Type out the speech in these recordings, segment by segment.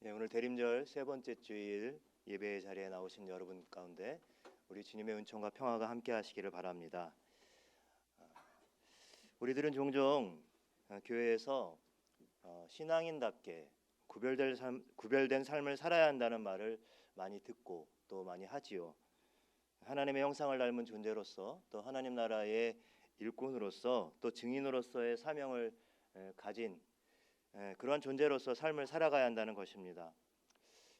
네, 오늘 대림절 세 번째 주일 예배의 자리에 나오신 여러분 가운데 우리 주님의 은총과 평화가 함께 하시기를 바랍니다. 우리들은 종종 교회에서 신앙인답게 구별된 삶을 살아야 한다는 말을 많이 듣고 또 많이 하지요. 하나님의 형상을 닮은 존재로서 또 하나님 나라의 일꾼으로서 또 증인으로서의 사명을 가진 그러한 존재로서 삶을 살아가야 한다는 것입니다.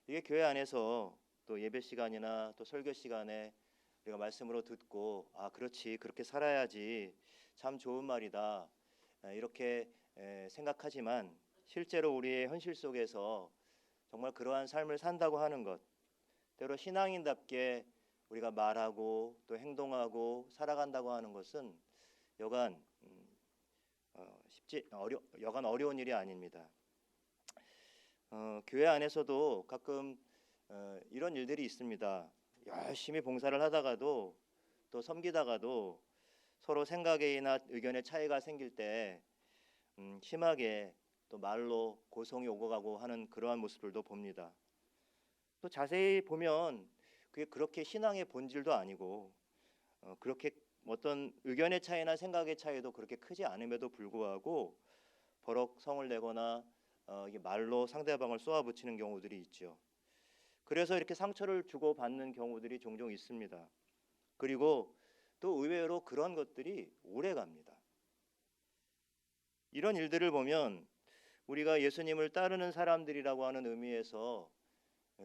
이게 교회 안에서 또 예배 시간이나 또 설교 시간에 우리가 말씀으로 듣고 그렇지 그렇게 살아야지 참 좋은 말이다 이렇게 생각하지만 실제로 우리의 현실 속에서 정말 그러한 삶을 산다고 하는 것, 때로 신앙인답게 우리가 말하고 또 행동하고 살아간다고 하는 것은 여간 여간 어려운 일이 아닙니다. 교회 안에서도 가끔 이런 일들이 있습니다. 열심히 봉사를 하다가도 또 섬기다가도 서로 생각이나 의견의 차이가 생길 때 심하게 또 말로 고성이 오고 가고 하는 그러한 모습들도 봅니다. 또 자세히 보면 그게 그렇게 신앙의 본질도 아니고 그렇게 어떤 의견의 차이나 생각의 차이도 그렇게 크지 않음에도 불구하고 버럭 성을 내거나 이게 말로 상대방을 쏘아붙이는 경우들이 있죠. 그래서 이렇게 상처를 주고 받는 경우들이 종종 있습니다. 그리고 또 의외로 그런 것들이 오래 갑니다. 이런 일들을 보면 우리가 예수님을 따르는 사람들이라고 하는 의미에서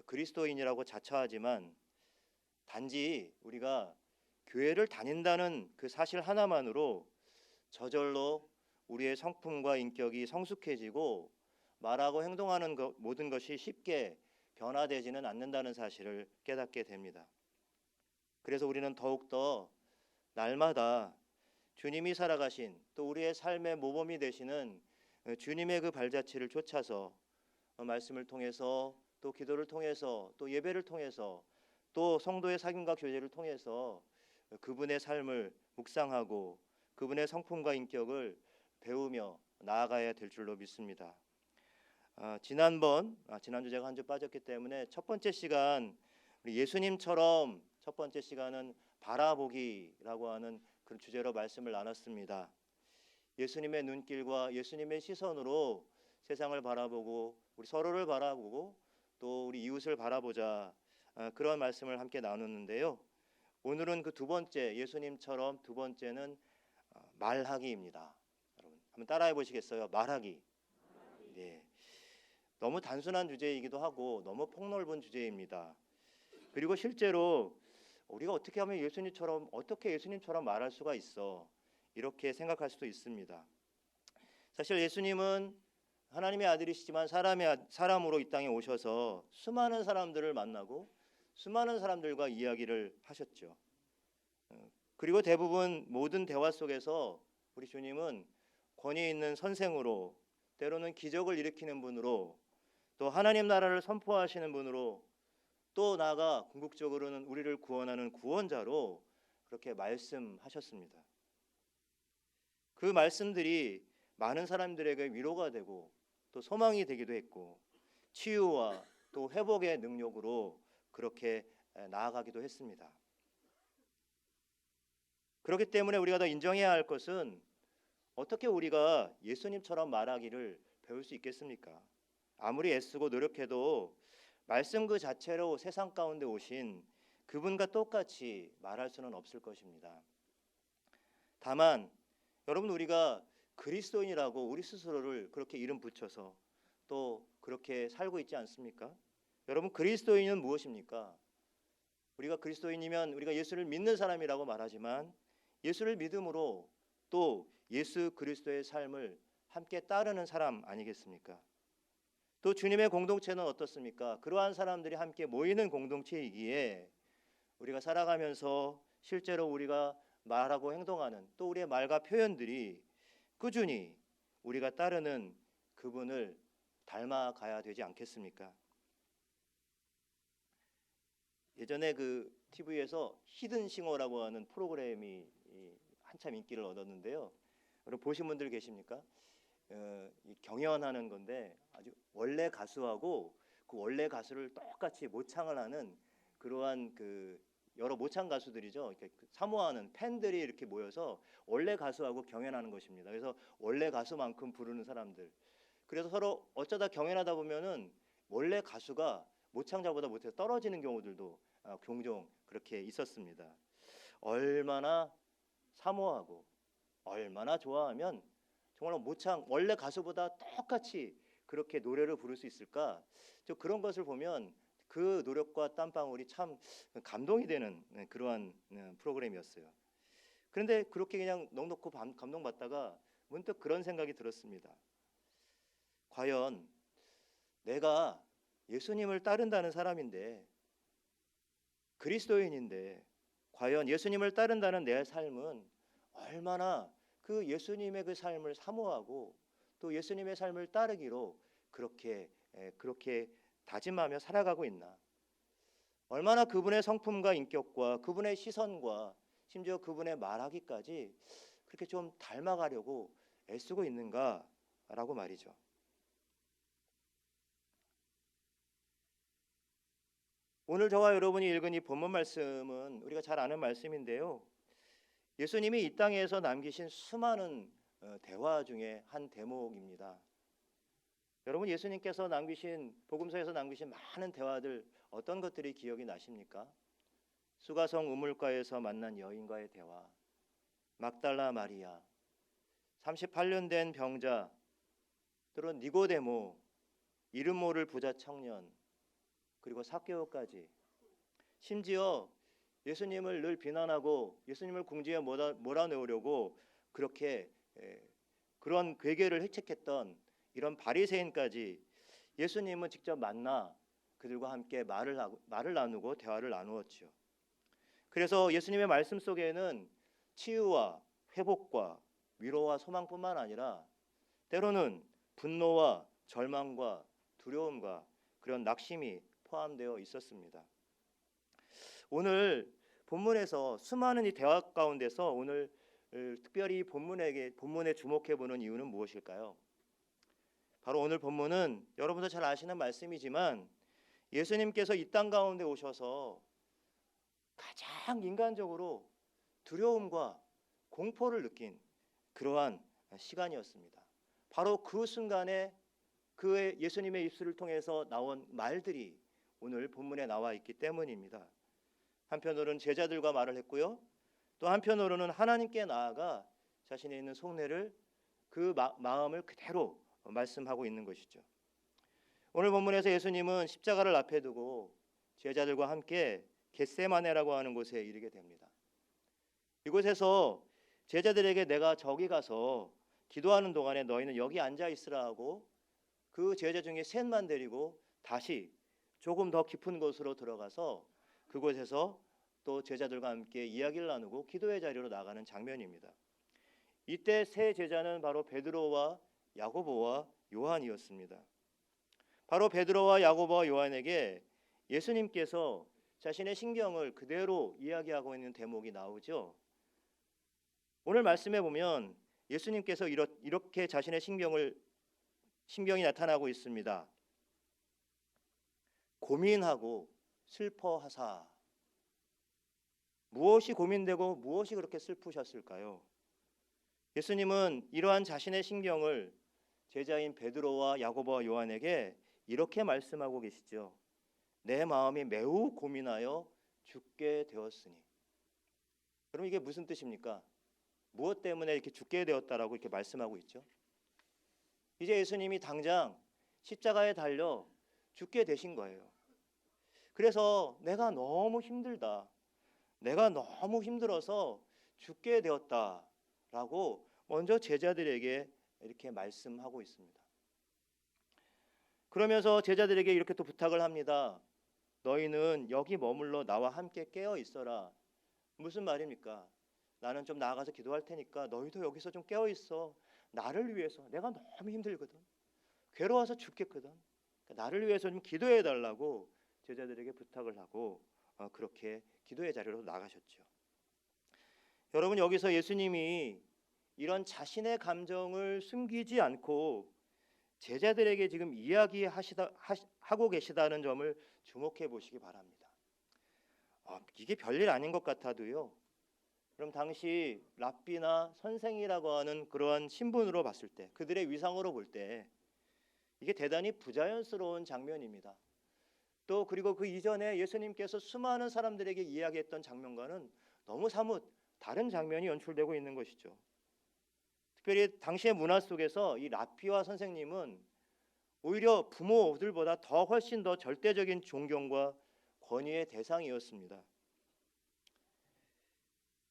그리스도인이라고 자처하지만 단지 우리가 교회를 다닌다는 그 사실 하나만으로 저절로 우리의 성품과 인격이 성숙해지고 말하고 행동하는 모든 것이 쉽게 변화되지는 않는다는 사실을 깨닫게 됩니다. 그래서 우리는 더욱더 날마다 주님이 살아가신 또 우리의 삶의 모범이 되시는 주님의 그 발자취를 쫓아서 말씀을 통해서 또 기도를 통해서 또 예배를 통해서 또 성도의 사귐과 교제를 통해서 그분의 삶을 묵상하고 그분의 성품과 인격을 배우며 나아가야 될 줄로 믿습니다. 지난주 제가 한 주 빠졌기 때문에 첫 번째 시간 우리 예수님처럼 첫 번째 시간은 바라보기라고 하는 그런 주제로 말씀을 나눴습니다. 예수님의 눈길과 예수님의 시선으로 세상을 바라보고 우리 서로를 바라보고 또 우리 이웃을 바라보자 그런 말씀을 함께 나눴는데요. 오늘은 그 두 번째 예수님처럼 두 번째는 말하기입니다. 여러분 한번 따라해 보시겠어요? 말하기. 네. 너무 단순한 주제이기도 하고 너무 폭넓은 주제입니다. 그리고 실제로 우리가 어떻게 하면 예수님처럼 말할 수가 있어 이렇게 생각할 수도 있습니다. 사실 예수님은 하나님의 아들이시지만 사람으로 이 땅에 오셔서 수많은 사람들을 만나고 수많은 사람들과 이야기를 하셨죠. 그리고 대부분 모든 대화 속에서 우리 주님은 권위 있는 선생으로 때로는 기적을 일으키는 분으로 또 하나님 나라를 선포하시는 분으로 또 나아가 궁극적으로는 우리를 구원하는 구원자로 그렇게 말씀하셨습니다. 그 말씀들이 많은 사람들에게 위로가 되고 또 소망이 되기도 했고 치유와 또 회복의 능력으로 그렇게 나아가기도 했습니다. 그렇기 때문에 우리가 더 인정해야 할 것은 어떻게 우리가 예수님처럼 말하기를 배울 수 있겠습니까? 아무리 애쓰고 노력해도 말씀 그 자체로 세상 가운데 오신 그분과 똑같이 말할 수는 없을 것입니다. 다만 여러분 우리가 그리스도인이라고 우리 스스로를 그렇게 이름 붙여서 또 그렇게 살고 있지 않습니까? 여러분 그리스도인은 무엇입니까? 우리가 그리스도인이면 우리가 예수를 믿는 사람이라고 말하지만 예수를 믿음으로 또 예수 그리스도의 삶을 함께 따르는 사람 아니겠습니까? 또 주님의 공동체는 어떻습니까? 그러한 사람들이 함께 모이는 공동체이기에 우리가 살아가면서 실제로 우리가 말하고 행동하는 또 우리의 말과 표현들이 꾸준히 우리가 따르는 그분을 닮아가야 되지 않겠습니까? 예전에 그 TV에서 히든싱어라고 하는 프로그램이 한참 인기를 얻었는데요. 여러분 보신 분들 계십니까? 경연하는 건데 아주 원래 가수하고 그 원래 가수를 똑같이 모창을 하는 그러한 그 여러 모창 가수들이죠. 이렇게 사모하는 팬들이 이렇게 모여서 원래 가수하고 경연하는 것입니다. 그래서 원래 가수만큼 부르는 사람들. 그래서 서로 어쩌다 경연하다 보면은 원래 가수가 모창자보다 못해서 떨어지는 경우들도 종종 그렇게 있었습니다. 얼마나 사모하고 얼마나 좋아하면 정말 모창 원래 가수보다 똑같이 그렇게 노래를 부를 수 있을까? 저 그런 것을 보면 그 노력과 땀방울이 참 감동이 되는 그러한 프로그램이었어요. 그런데 그렇게 그냥 넉넉히 감동받다가 문득 그런 생각이 들었습니다. 과연 내가 예수님을 따른다는 사람인데, 그리스도인인데, 과연 예수님을 따른다는 내 삶은 얼마나 그 예수님의 그 삶을 사모하고 또 예수님의 삶을 따르기로 그렇게 다짐하며 살아가고 있나? 얼마나 그분의 성품과 인격과 그분의 시선과 심지어 그분의 말하기까지 그렇게 좀 닮아가려고 애쓰고 있는가라고 말이죠. 오늘 저와 여러분이 읽은 이 본문 말씀은 우리가 잘 아는 말씀인데요. 예수님이 이 땅에서 남기신 수많은 대화 중에 한 대목입니다. 여러분, 예수님께서 남기신 복음서에서 남기신 많은 대화들 어떤 것들이 기억이 나십니까? 수가성 우물가에서 만난 여인과의 대화, 막달라 마리아, 38년 된 병자, 또는 니고데모, 이름 모를 부자 청년, 그리고 삭개오까지, 심지어 예수님을 늘 비난하고 예수님을 궁지에 몰아넣으려고 그렇게 그런 괴계를 획책했던 이런 바리새인까지 예수님은 직접 만나 그들과 함께 말을 나누고 대화를 나누었죠. 그래서 예수님의 말씀 속에는 치유와 회복과 위로와 소망뿐만 아니라 때로는 분노와 절망과 두려움과 그런 낙심이 포함되어 있었습니다. 오늘 본문에서 수많은 이 대화 가운데서 오늘 특별히 본문에 주목해 보는 이유는 무엇일까요? 바로 오늘 본문은 여러분도 잘 아시는 말씀이지만 예수님께서 이 땅 가운데 오셔서 가장 인간적으로 두려움과 공포를 느낀 그러한 시간이었습니다. 바로 그 순간에 그의 예수님의 입술을 통해서 나온 말들이 오늘 본문에 나와 있기 때문입니다. 한편으로는 제자들과 말을 했고요. 또 한편으로는 하나님께 나아가 자신의 있는 속내를 그 마음을 그대로 말씀하고 있는 것이죠. 오늘 본문에서 예수님은 십자가를 앞에 두고 제자들과 함께 겟세마네라고 하는 곳에 이르게 됩니다. 이곳에서 제자들에게 내가 저기 가서 기도하는 동안에 너희는 여기 앉아 있으라 하고 그 제자 중에 셋만 데리고 다시 조금 더 깊은 곳으로 들어가서 그곳에서 또 제자들과 함께 이야기를 나누고 기도의 자리로 나가는 장면입니다. 이때 세 제자는 바로 베드로와 야고보와 요한이었습니다. 바로 베드로와 야고보와 요한에게 예수님께서 자신의 신경을 그대로 이야기하고 있는 대목이 나오죠. 오늘 말씀에 보면 예수님께서 이렇게 자신의 신경이 나타나고 있습니다. 고민하고 슬퍼하사. 무엇이 고민되고 무엇이 그렇게 슬프셨을까요? 예수님은 이러한 자신의 신경을 제자인 베드로와 야고보와 요한에게 이렇게 말씀하고 계시죠. 내 마음이 매우 고민하여 죽게 되었으니. 그럼 이게 무슨 뜻입니까? 무엇 때문에 이렇게 죽게 되었다라고 이렇게 말씀하고 있죠? 이제 예수님이 당장 십자가에 달려 죽게 되신 거예요. 그래서 내가 너무 힘들다. 내가 너무 힘들어서 죽게 되었다라고 먼저 제자들에게 이렇게 말씀하고 있습니다. 그러면서 제자들에게 이렇게 또 부탁을 합니다. 너희는 여기 머물러 나와 함께 깨어 있어라. 무슨 말입니까? 나는 좀 나아가서 기도할 테니까 너희도 여기서 좀 깨어 있어. 나를 위해서. 내가 너무 힘들거든. 괴로워서 죽겠거든. 나를 위해서 좀 기도해 달라고 제자들에게 부탁을 하고 그렇게 기도의 자리로 나가셨죠. 여러분, 여기서 예수님이 이런 자신의 감정을 숨기지 않고 제자들에게 지금 하고 계시다는 점을 주목해 보시기 바랍니다. 이게 별일 아닌 것 같아도요. 그럼 당시 랍비나 선생이라고 하는 그러한 신분으로 봤을 때, 그들의 위상으로 볼 때 이게 대단히 부자연스러운 장면입니다. 또 그리고 그 이전에 예수님께서 수많은 사람들에게 이야기했던 장면과는 너무 사뭇 다른 장면이 연출되고 있는 것이죠. 특별히 당시의 문화 속에서 이 랍비와 선생님은 오히려 부모들보다 더 훨씬 더 절대적인 존경과 권위의 대상이었습니다.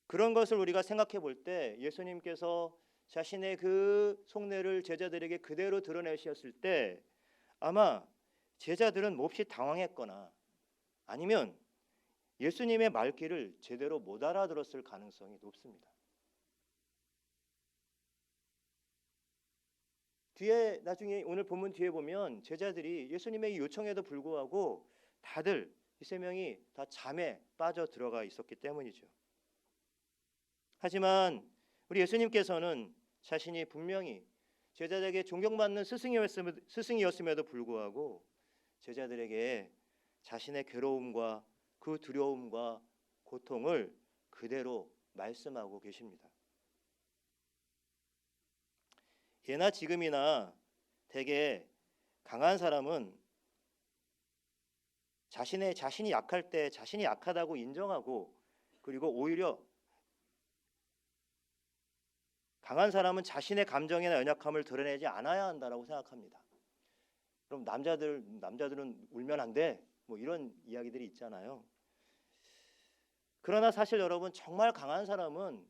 그런 것을 우리가 생각해 볼 때 예수님께서 자신의 그 속내를 제자들에게 그대로 드러내셨을 때 아마 제자들은 몹시 당황했거나 아니면 예수님의 말귀를 제대로 못 알아들었을 가능성이 높습니다. 뒤에 나중에 오늘 본문 뒤에 보면 제자들이 예수님의 요청에도 불구하고 다들 이 세 명이 다 잠에 빠져 들어가 있었기 때문이죠. 하지만 우리 예수님께서는 자신이 분명히 제자들에게 존경받는 스승이었음에도 불구하고 제자들에게 자신의 괴로움과 그 두려움과 고통을 그대로 말씀하고 계십니다. 예나 지금이나 대개 강한 사람은 자신이 약할 때 자신이 약하다고 인정하고 그리고 오히려 강한 사람은 자신의 감정이나 연약함을 드러내지 않아야 한다라고 생각합니다. 그럼 남자들은 울면 안 돼. 뭐 이런 이야기들이 있잖아요. 그러나 사실 여러분 정말 강한 사람은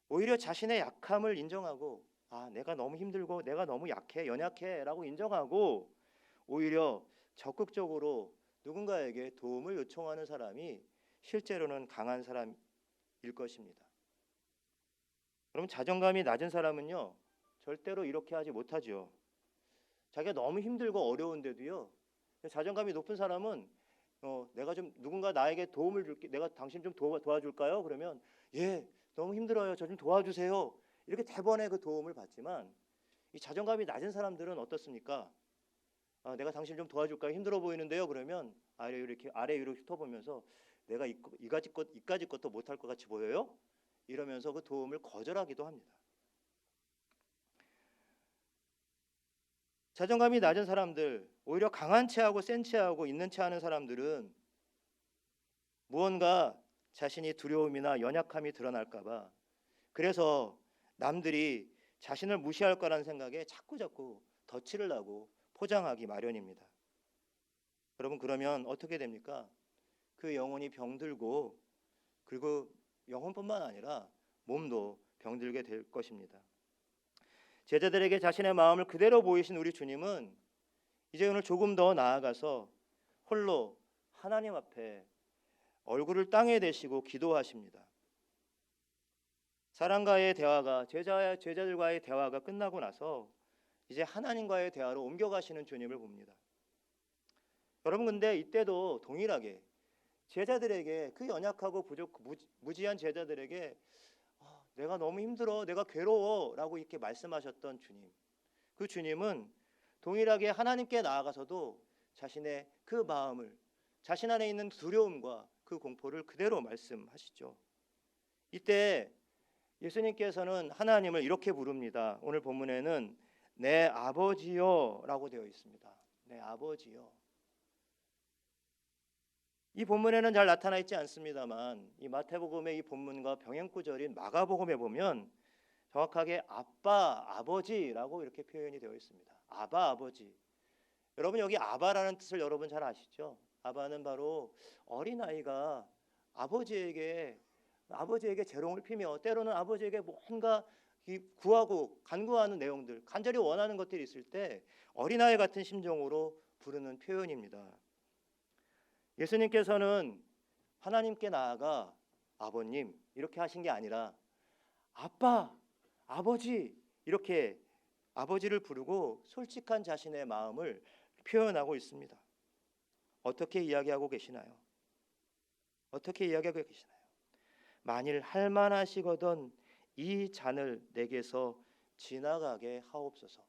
오히려 자신의 약함을 인정하고 내가 너무 힘들고 내가 너무 연약해라고 인정하고 오히려 적극적으로 누군가에게 도움을 요청하는 사람이 실제로는 강한 사람일 것입니다. 그럼 자존감이 낮은 사람은요 절대로 이렇게 하지 못하죠. 자기가 너무 힘들고 어려운데도요 자존감이 높은 사람은 내가 좀 누군가 나에게 도움을 줄게, 내가 당신 좀 도와줄까요? 그러면 너무 힘들어요, 저 좀 도와주세요, 이렇게 대번에 그 도움을 받지만 이 자존감이 낮은 사람들은 어떻습니까? 내가 당신 좀 도와줄까요? 힘들어 보이는데요. 그러면 아래 위로 훑어보면서 내가 이까지 것도 못할 것 같이 보여요? 이러면서 그 도움을 거절하기도 합니다. 자존감이 낮은 사람들, 오히려 강한 체하고 센 체하고 있는 체하는 사람들은 무언가 자신이 두려움이나 연약함이 드러날까 봐 그래서 남들이 자신을 무시할 거라는 생각에 자꾸 덧칠을 하고 포장하기 마련입니다. 여러분 그러면 어떻게 됩니까? 그 영혼이 병들고 그리고 영혼뿐만 아니라 몸도 병들게 될 것입니다. 제자들에게 자신의 마음을 그대로 보이신 우리 주님은 이제 오늘 조금 더 나아가서 홀로 하나님 앞에 얼굴을 땅에 대시고 기도하십니다. 사람과의 대화가 제자들과의 대화가 끝나고 나서 이제 하나님과의 대화로 옮겨가시는 주님을 봅니다. 여러분 근데 이때도 동일하게 제자들에게 그 연약하고 무지한 제자들에게 내가 너무 힘들어, 내가 괴로워라고 이렇게 말씀하셨던 주님, 그 주님은 동일하게 하나님께 나아가서도 자신의 그 마음을, 자신 안에 있는 두려움과 그 공포를 그대로 말씀하시죠. 이때 예수님께서는 하나님을 이렇게 부릅니다. 오늘 본문에는 내 아버지요 라고 되어 있습니다. 내 아버지요. 이 본문에는 잘 나타나 있지 않습니다만 이 마태복음의 이 본문과 병행구절인 마가복음에 보면 정확하게 아빠, 아버지라고 이렇게 표현이 되어 있습니다. 아바, 아버지. 여러분 여기 아바라는 뜻을 여러분 잘 아시죠? 아바는 바로 어린아이가 아버지에게 재롱을 피며 때로는 아버지에게 뭔가 구하고 간구하는 내용들, 간절히 원하는 것들이 있을 때 어린아이 같은 심정으로 부르는 표현입니다. 예수님께서는 하나님께 나아가 아버님 이렇게 하신 게 아니라 아빠, 아버지 이렇게 아버지를 부르고 솔직한 자신의 마음을 표현하고 있습니다. 어떻게 이야기하고 계시나요? 어떻게 이야기하고 계시나요? 만일 할만하시거든 이 잔을 내게서 지나가게 하옵소서.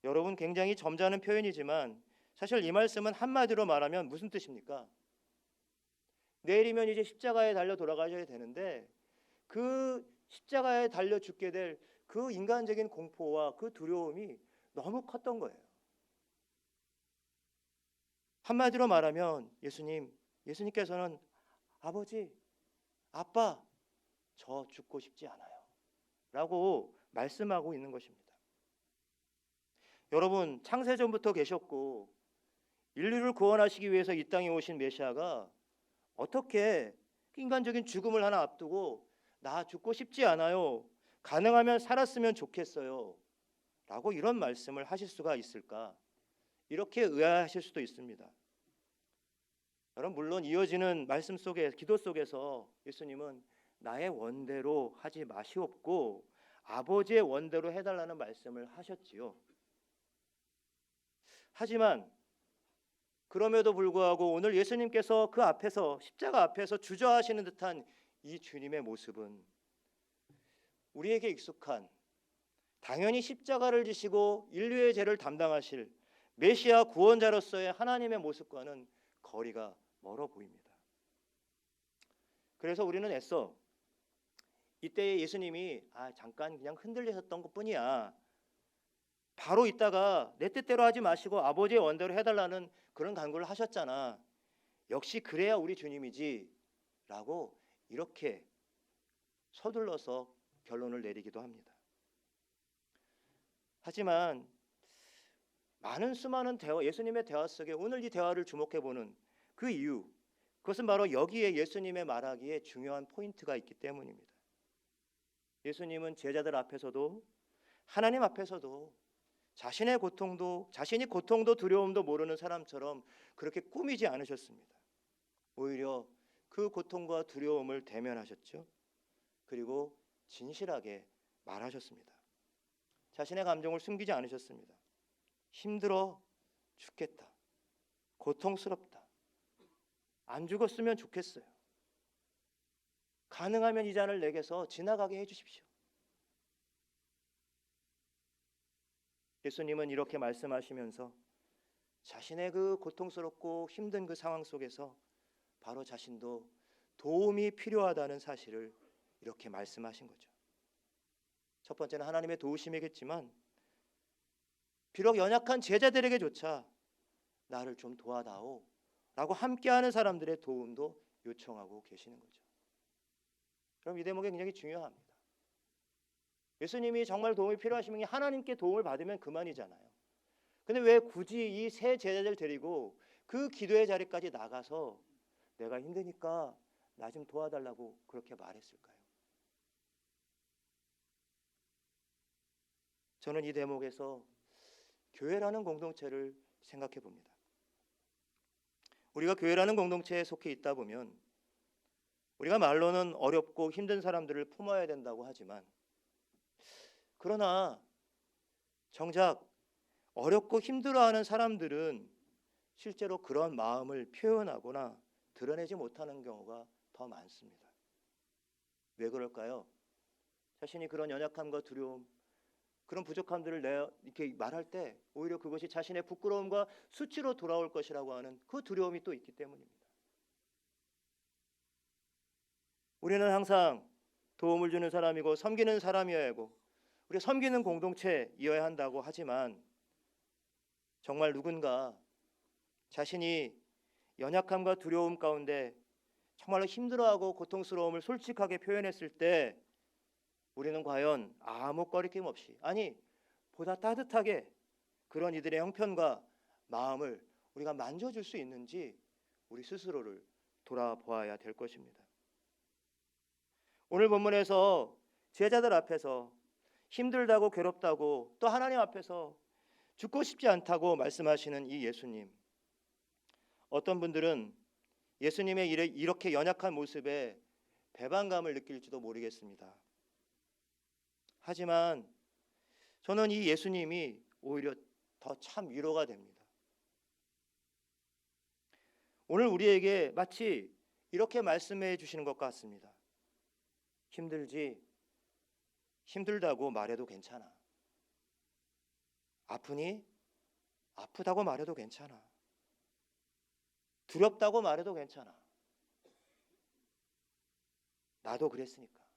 여러분, 굉장히 점잖은 표현이지만 사실 이 말씀은 한마디로 말하면 무슨 뜻입니까? 내일이면 이제 십자가에 달려 돌아가셔야 되는데 그 십자가에 달려 죽게 될 그 인간적인 공포와 그 두려움이 너무 컸던 거예요. 한마디로 말하면 예수님께서는 아버지, 아빠, 저 죽고 싶지 않아요 라고 말씀하고 있는 것입니다. 여러분, 창세전부터 계셨고 인류를 구원하시기 위해서 이 땅에 오신 메시아가 어떻게 인간적인 죽음을 하나 앞두고 나 죽고 싶지 않아요, 가능하면 살았으면 좋겠어요 라고 이런 말씀을 하실 수가 있을까? 이렇게 의아하실 수도 있습니다. 여러분, 물론 이어지는 말씀 속에, 기도 속에서 예수님은 나의 원대로 하지 마시옵고 아버지의 원대로 해달라는 말씀을 하셨지요. 하지만 그럼에도 불구하고 오늘 예수님께서 그 앞에서, 십자가 앞에서 주저하시는 듯한 이 주님의 모습은 우리에게 익숙한, 당연히 십자가를 지시고 인류의 죄를 담당하실 메시아 구원자로서의 하나님의 모습과는 거리가 멀어 보입니다. 그래서 우리는 애써 이때 예수님이 잠깐 그냥 흔들리셨던 것뿐이야, 바로 있다가 내 뜻대로 하지 마시고 아버지의 원대로 해달라는 그런 간구를 하셨잖아, 역시 그래야 우리 주님이지 라고 이렇게 서둘러서 결론을 내리기도 합니다. 하지만 많은 수많은 대화, 예수님의 대화 속에 오늘 이 대화를 주목해보는 그 이유, 그것은 바로 여기에 예수님의 말하기에 중요한 포인트가 있기 때문입니다. 예수님은 제자들 앞에서도 하나님 앞에서도 자신이 고통도 두려움도 모르는 사람처럼 그렇게 꾸미지 않으셨습니다. 오히려 그 고통과 두려움을 대면하셨죠. 그리고 진실하게 말하셨습니다. 자신의 감정을 숨기지 않으셨습니다. 힘들어 죽겠다, 고통스럽다, 안 죽었으면 좋겠어요, 가능하면 이 잔을 내게서 지나가게 해주십시오. 예수님은 이렇게 말씀하시면서 자신의 그 고통스럽고 힘든 그 상황 속에서 바로 자신도 도움이 필요하다는 사실을 이렇게 말씀하신 거죠. 첫 번째는 하나님의 도우심이겠지만 비록 연약한 제자들에게조차 나를 좀 도와다오 라고 함께하는 사람들의 도움도 요청하고 계시는 거죠. 그럼 이 대목이 굉장히 중요합니다. 예수님이 정말 도움이 필요하시면 하나님께 도움을 받으면 그만이잖아요. 근데 왜 굳이 이 세 제자들 데리고 그 기도의 자리까지 나가서 내가 힘드니까 나 좀 도와달라고 그렇게 말했을까요? 저는 이 대목에서 교회라는 공동체를 생각해 봅니다. 우리가 교회라는 공동체에 속해 있다 보면 우리가 말로는 어렵고 힘든 사람들을 품어야 된다고 하지만, 그러나 정작 어렵고 힘들어하는 사람들은 실제로 그런 마음을 표현하거나 드러내지 못하는 경우가 더 많습니다. 왜 그럴까요? 자신이 그런 연약함과 두려움, 그런 부족함들을 이렇게 말할 때 오히려 그것이 자신의 부끄러움과 수치로 돌아올 것이라고 하는 그 두려움이 또 있기 때문입니다. 우리는 항상 도움을 주는 사람이고 섬기는 사람이어야 하고 우리가 섬기는 공동체이어야 한다고 하지만, 정말 누군가 자신이 연약함과 두려움 가운데 정말로 힘들어하고 고통스러움을 솔직하게 표현했을 때 우리는 과연 아무 꺼리낌 없이, 아니 보다 따뜻하게 그런 이들의 형편과 마음을 우리가 만져줄 수 있는지 우리 스스로를 돌아보아야 될 것입니다. 오늘 본문에서 제자들 앞에서 힘들다고 괴롭다고 또 하나님 앞에서 죽고 싶지 않다고 말씀하시는 이 예수님, 어떤 분들은 예수님의 이렇게 연약한 모습에 배반감을 느낄지도 모르겠습니다. 하지만 저는 이 예수님이 오히려 더 참 위로가 됩니다. 오늘 우리에게 마치 이렇게 말씀해 주시는 것 같습니다. 힘들지? 힘들다고 말해도 괜찮아. 아프니? 아프다고 말해도 괜찮아. 두렵다고 말해도 괜찮아. 나도 그랬으니까.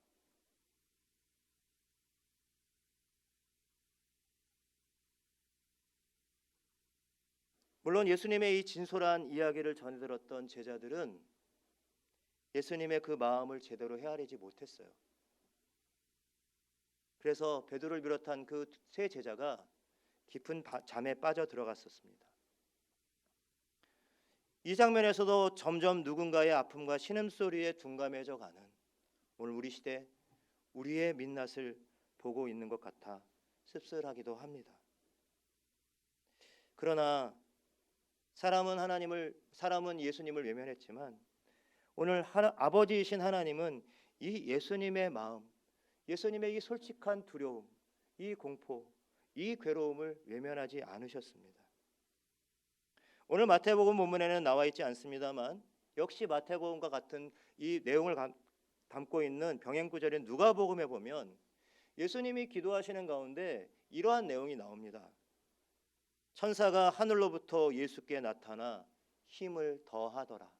물론 예수님의 이 진솔한 이야기를 전해 들었던 제자들은 예수님의 그 마음을 제대로 헤아리지 못했어요. 그래서 베드로를 비롯한 그 세 제자가 깊은 잠에 빠져 들어갔었습니다. 이 장면에서도 점점 누군가의 아픔과 신음소리에 둔감해져 가는 오늘 우리 시대 우리의 민낯을 보고 있는 것 같아 씁쓸하기도 합니다. 그러나 사람은 예수님을 외면했지만 오늘 아버지이신 하나님은 이 예수님의 마음, 예수님의 이 솔직한 두려움, 이 공포, 이 괴로움을 외면하지 않으셨습니다. 오늘 마태복음 본문에는 나와 있지 않습니다만 역시 마태복음과 같은 이 내용을 담고 있는 병행 구절인 누가복음에 보면 예수님이 기도하시는 가운데 이러한 내용이 나옵니다. 천사가 하늘로부터 예수께 나타나 힘을 더하더라.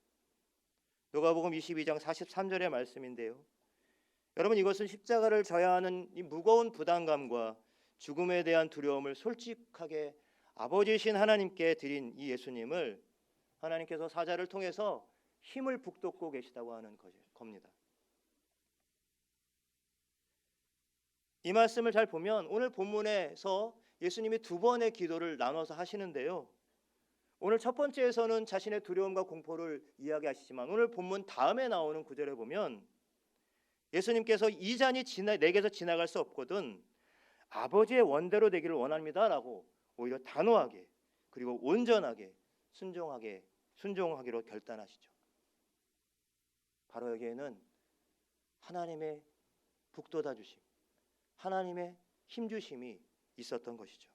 누가복음 22장 43절의 말씀인데요. 여러분, 이것은 십자가를 져야 하는 이 무거운 부담감과 죽음에 대한 두려움을 솔직하게 아버지이신 하나님께 드린 이 예수님을 하나님께서 사자를 통해서 힘을 북돋고 계시다고 하는 겁니다. 이 말씀을 잘 보면 오늘 본문에서 예수님이 두 번의 기도를 나눠서 하시는데요. 오늘 첫 번째에서는 자신의 두려움과 공포를 이야기하시지만 오늘 본문 다음에 나오는 구절에 보면 예수님께서 이 잔이 내게서 지나갈 수 없거든 아버지의 원대로 되기를 원합니다라고 오히려 단호하게 그리고 온전하게 순종하기로 결단하시죠. 바로 여기에는 하나님의 북돋아 주심, 하나님의 힘 주심이 있었던 것이죠.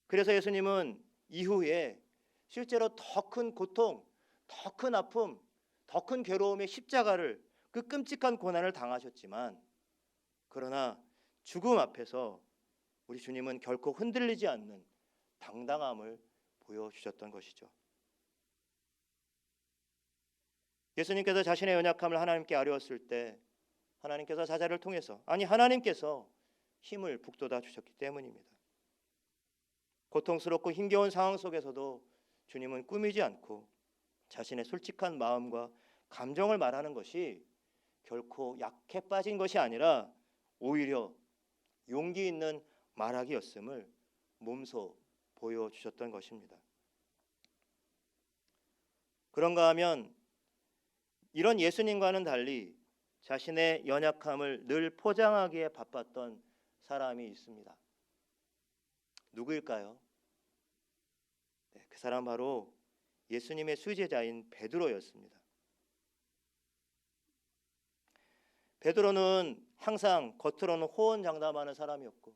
그래서 예수님은 이후에 실제로 더 큰 고통, 더 큰 아픔, 더 큰 괴로움의 십자가를 그 끔찍한 고난을 당하셨지만 그러나 죽음 앞에서 우리 주님은 결코 흔들리지 않는 당당함을 보여주셨던 것이죠. 예수님께서 자신의 연약함을 하나님께 아뢰었을 때 하나님께서 사자를 통해서 하나님께서 힘을 북돋아 주셨기 때문입니다. 고통스럽고 힘겨운 상황 속에서도 주님은 꾸미지 않고 자신의 솔직한 마음과 감정을 말하는 것이 결코 약해 빠진 것이 아니라 오히려 용기 있는 말하기였음을 몸소 보여주셨던 것입니다. 그런가 하면 이런 예수님과는 달리 자신의 연약함을 늘 포장하기에 바빴던 사람이 있습니다. 누구일까요? 네, 그 사람 바로 예수님의 수제자인 베드로였습니다. 베드로는 항상 겉으로는 호언장담하는 사람이었고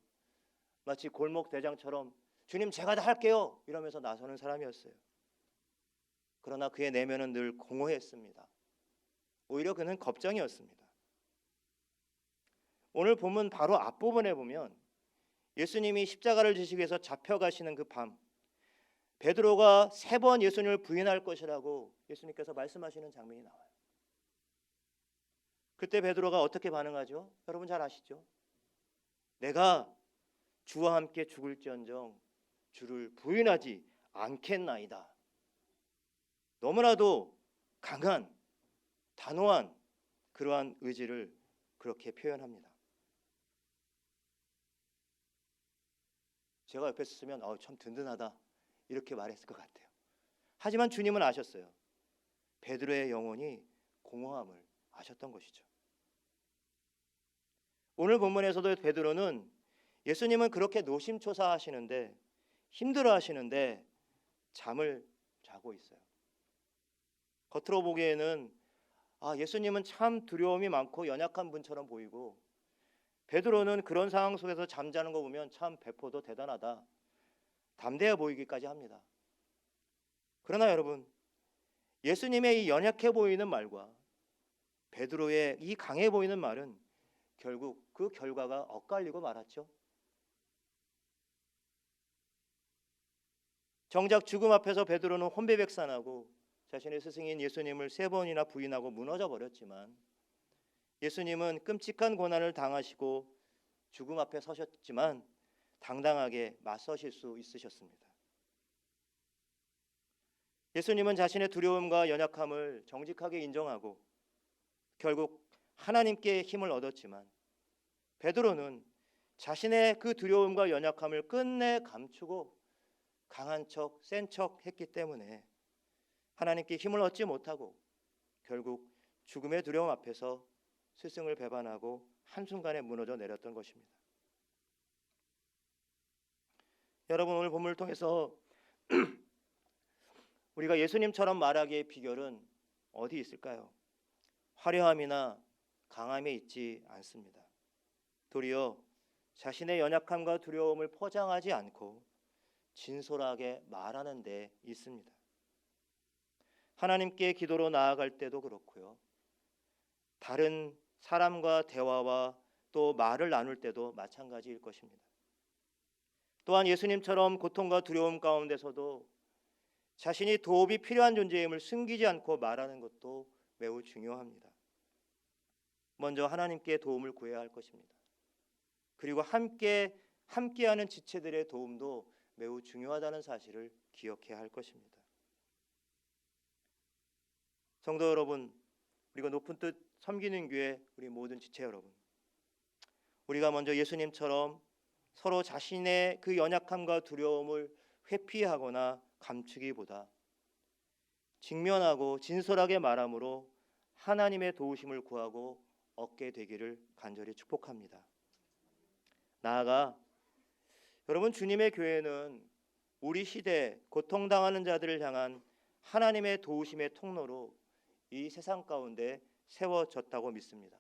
마치 골목 대장처럼 주님 제가 다 할게요 이러면서 나서는 사람이었어요. 그러나 그의 내면은 늘 공허했습니다. 오히려 그는 겁쟁이였습니다. 오늘 본문 바로 앞부분에 보면 예수님이 십자가를 지시기 위해서 잡혀가시는 그 밤 베드로가 3번 예수님을 부인할 것이라고 예수님께서 말씀하시는 장면이 나와요. 그때 베드로가 어떻게 반응하죠? 여러분 잘 아시죠? 내가 주와 함께 죽을지언정 주를 부인하지 않겠나이다. 너무나도 강한 단호한 그러한 의지를 그렇게 표현합니다. 제가 옆에 있으면 참 든든하다 이렇게 말했을 것 같아요. 하지만 주님은 아셨어요. 베드로의 영혼이 공허함을 아셨던 것이죠. 오늘 본문에서도 베드로는 예수님은 그렇게 노심초사하시는데 힘들어하시는데 잠을 자고 있어요. 겉으로 보기에는 예수님은 참 두려움이 많고 연약한 분처럼 보이고 베드로는 그런 상황 속에서 잠자는 거 보면 참 배포도 대단하다, 담대해 보이기까지 합니다. 그러나 여러분, 예수님의 이 연약해 보이는 말과 베드로의 이 강해 보이는 말은 결국 그 결과가 엇갈리고 말았죠. 정작 죽음 앞에서 베드로는 혼배백산하고 자신의 스승인 예수님을 3번이나 부인하고 무너져 버렸지만, 예수님은 끔찍한 고난을 당하시고 죽음 앞에 서셨지만 당당하게 맞서실 수 있으셨습니다. 예수님은 자신의 두려움과 연약함을 정직하게 인정하고 결국 하나님께 힘을 얻었지만, 베드로는 자신의 그 두려움과 연약함을 끝내 감추고 강한 척, 센 척 했기 때문에 하나님께 힘을 얻지 못하고 결국 죽음의 두려움 앞에서 스승을 배반하고 한순간에 무너져 내렸던 것입니다. 여러분, 오늘 본문을 통해서 우리가 예수님처럼 말하기의 비결은 어디 있을까요? 화려함이나 강함에 있지 않습니다. 도리어 자신의 연약함과 두려움을 포장하지 않고 진솔하게 말하는 데 있습니다. 하나님께 기도로 나아갈 때도 그렇고요, 다른 사람과 대화와 또 말을 나눌 때도 마찬가지일 것입니다. 또한 예수님처럼 고통과 두려움 가운데서도 자신이 도움이 필요한 존재임을 숨기지 않고 말하는 것도 매우 중요합니다. 먼저 하나님께 도움을 구해야 할 것입니다. 그리고 함께하는 지체들의 도움도 매우 중요하다는 사실을 기억해야 할 것입니다. 성도 여러분, 그리고 높은 뜻 섬기는 교회 우리 모든 지체 여러분, 우리가 먼저 예수님처럼 서로 자신의 그 연약함과 두려움을 회피하거나 감추기보다 직면하고 진솔하게 말함으로 하나님의 도우심을 구하고 얻게 되기를 간절히 축복합니다. 나아가 여러분, 주님의 교회는 우리 시대 고통당하는 자들을 향한 하나님의 도우심의 통로로 이 세상 가운데 세워졌다고 믿습니다.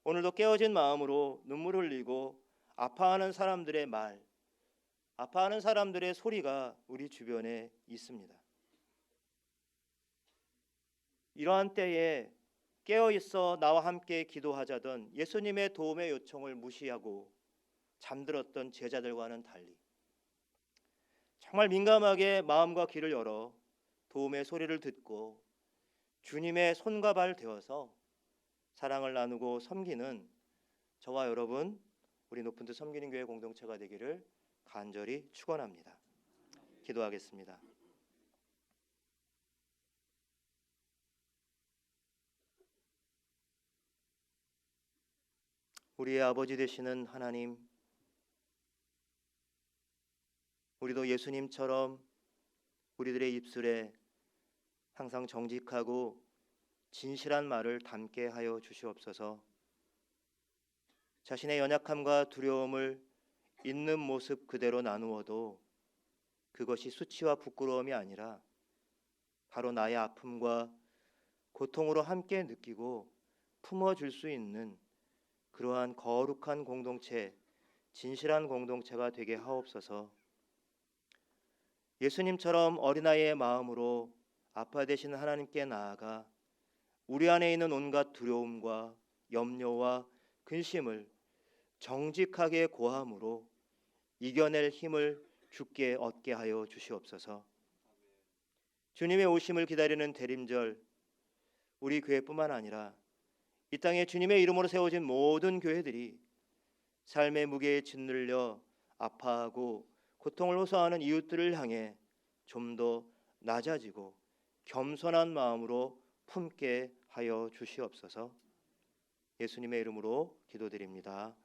오늘도 깨어진 마음으로 눈물 흘리고 아파하는 사람들의 말, 아파하는 사람들의 소리가 우리 주변에 있습니다. 이러한 때에 깨어있어 나와 함께 기도하자던 예수님의 도움의 요청을 무시하고 잠들었던 제자들과는 달리 정말 민감하게 마음과 귀를 열어 도움의 소리를 듣고 주님의 손과 발 되어서 사랑을 나누고 섬기는 저와 여러분, 우리 높은 뜻 섬기는 교회 공동체가 되기를 간절히 축원합니다. 기도하겠습니다. 우리의 아버지 되시는 하나님, 우리도 예수님처럼 우리들의 입술에 항상 정직하고 진실한 말을 담게 하여 주시옵소서. 자신의 연약함과 두려움을 있는 모습 그대로 나누어도 그것이 수치와 부끄러움이 아니라 바로 나의 아픔과 고통으로 함께 느끼고 품어줄 수 있는 그러한 거룩한 공동체, 진실한 공동체가 되게 하옵소서. 예수님처럼 어린아이의 마음으로 아빠 되시는 하나님께 나아가 우리 안에 있는 온갖 두려움과 염려와 근심을 정직하게 고함으로 이겨낼 힘을 주께 얻게 하여 주시옵소서. 주님의 오심을 기다리는 대림절, 우리 교회뿐만 아니라 이 땅에 주님의 이름으로 세워진 모든 교회들이 삶의 무게에 짓눌려 아파하고 고통을 호소하는 이웃들을 향해 좀 더 낮아지고 겸손한 마음으로 품게 하여 주시옵소서. 예수님의 이름으로 기도드립니다.